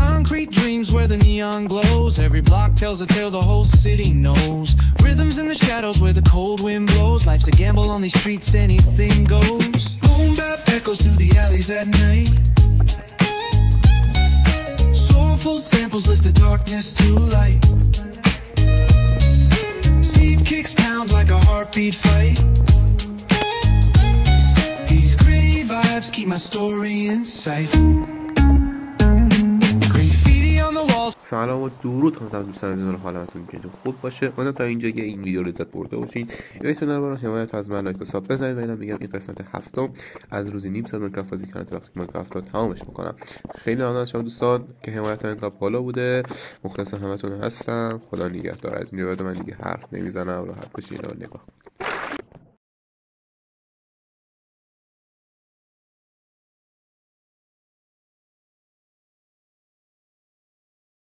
Concrete dreams where the neon glows. Every block tells a tale the whole city knows. Rhythms in the shadows where the cold wind blows. Life's a gamble on these streets, anything goes. Boom bap echoes through the alleys at night. Soulful samples lift the darkness to light. Deep kicks pound like a heartbeat fight. These gritty vibes keep my story in sight. سلام و درود خدمت دوستان عزیزان، حالتون که خوب باشه. امیدوارم تا اینجا این ویدیو رو لذت برده باشین. این چنل رو حمایت از من لایک و ساب بزنید. ببینم میگم این قسمت هفتم از روزی نیم ساعت ماینکرافت بازی کردن تا وقتی که ماینکرافت رو تمامش میکنم. خیلی ممنون از شما دوستان که حمایت انقدر بالا بوده. مخلص همتون هستم. خدا نگهدار. از این بعد من دیگه حرف نمیزنم، راحت باشین و نگاه